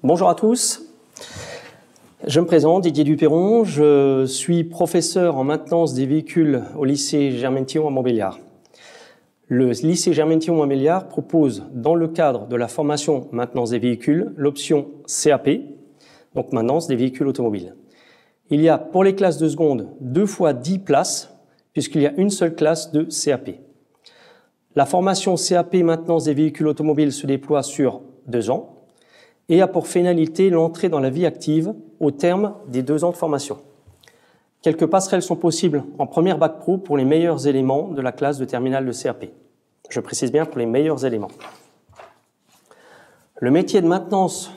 Bonjour à tous, je me présente, Didier Duperron, je suis professeur en maintenance des véhicules au lycée Germaine-Thion à Montbéliard. Le lycée Germaine-Thion à Montbéliard propose, dans le cadre de la formation maintenance des véhicules, l'option CAP, donc maintenance des véhicules automobiles. Il y a pour les classes de seconde 2 fois 10 places, puisqu'il y a une seule classe de CAP. La formation CAP maintenance des véhicules automobiles se déploie sur 2 ans et a pour finalité l'entrée dans la vie active au terme des 2 ans de formation. Quelques passerelles sont possibles en première bac pro pour les meilleurs éléments de la classe de terminale de CAP. Je précise bien pour les meilleurs éléments. Le métier de maintenance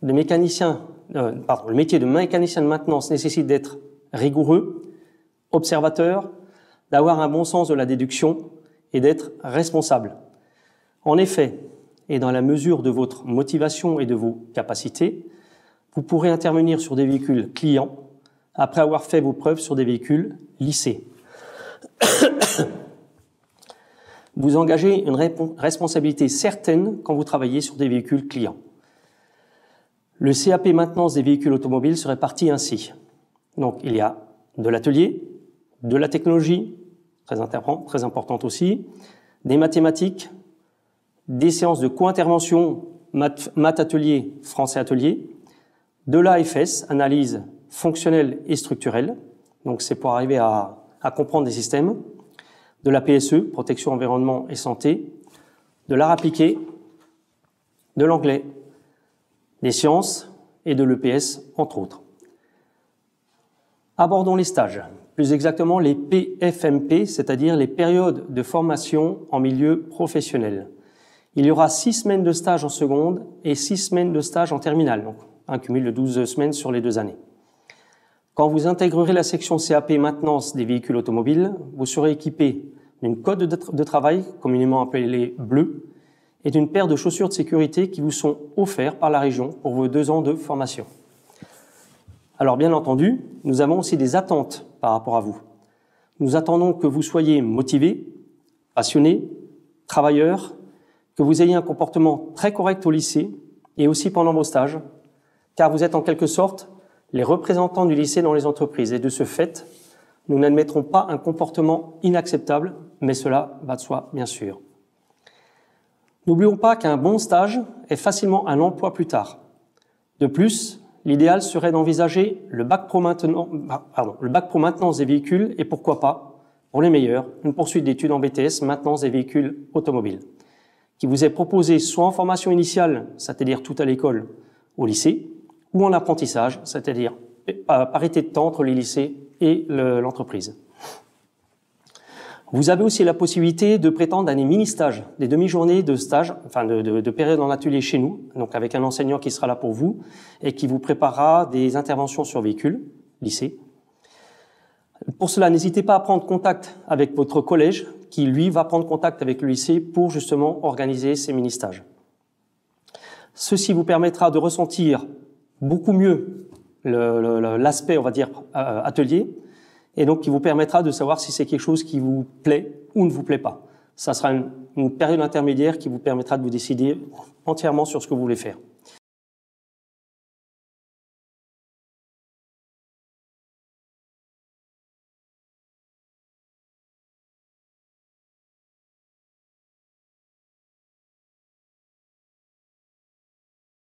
de mécanicien, le métier de mécanicien de maintenance nécessite d'être rigoureux, observateur, d'avoir un bon sens de la déduction et d'être responsable. En effet, et dans la mesure de votre motivation et de vos capacités, vous pourrez intervenir sur des véhicules clients après avoir fait vos preuves sur des véhicules lycée. Vous engagez une responsabilité certaine quand vous travaillez sur des véhicules clients. Le CAP maintenance des véhicules automobiles se répartit ainsi. Donc, il y a de l'atelier, de la technologie, très importante aussi, des mathématiques, des séances de co-intervention, maths atelier, français atelier, de l'AFS, analyse fonctionnelle et structurelle, donc c'est pour arriver à comprendre des systèmes, de la PSE, protection, environnement et santé, de l'art appliqué, de l'anglais, des sciences et de l'EPS, entre autres. Abordons les stages, plus exactement les PFMP, c'est-à-dire les périodes de formation en milieu professionnel. Il y aura 6 semaines de stage en seconde et 6 semaines de stage en terminale, donc un cumul de 12 semaines sur les 2 années. Quand vous intégrerez la section CAP maintenance des véhicules automobiles, vous serez équipé d'une cotte de travail, communément appelée bleue, et d'une paire de chaussures de sécurité qui vous sont offerts par la région pour vos 2 ans de formation. Alors bien entendu, nous avons aussi des attentes par rapport à vous. Nous attendons que vous soyez motivés, passionnés, travailleurs, que vous ayez un comportement très correct au lycée et aussi pendant vos stages, car vous êtes en quelque sorte les représentants du lycée dans les entreprises. Et de ce fait, nous n'admettrons pas un comportement inacceptable, mais cela va de soi, bien sûr. N'oublions pas qu'un bon stage est facilement un emploi plus tard. De plus, l'idéal serait d'envisager le bac pro maintenance des véhicules et pourquoi pas, pour les meilleurs, une poursuite d'études en BTS maintenance des véhicules automobiles, qui vous est proposé soit en formation initiale, c'est-à-dire tout à l'école, au lycée, ou en apprentissage, c'est-à-dire parité de temps entre les lycées et l'entreprise. Vous avez aussi la possibilité de prétendre à des mini-stages, des demi-journées de stage, enfin de période en atelier chez nous, donc avec un enseignant qui sera là pour vous et qui vous préparera des interventions sur véhicules, lycée. Pour cela, n'hésitez pas à prendre contact avec votre collège qui, lui, va prendre contact avec le lycée pour justement organiser ces mini-stages. Ceci vous permettra de ressentir beaucoup mieux l'aspect, on va dire, atelier, et donc qui vous permettra de savoir si c'est quelque chose qui vous plaît ou ne vous plaît pas. Ça sera une période intermédiaire qui vous permettra de vous décider entièrement sur ce que vous voulez faire.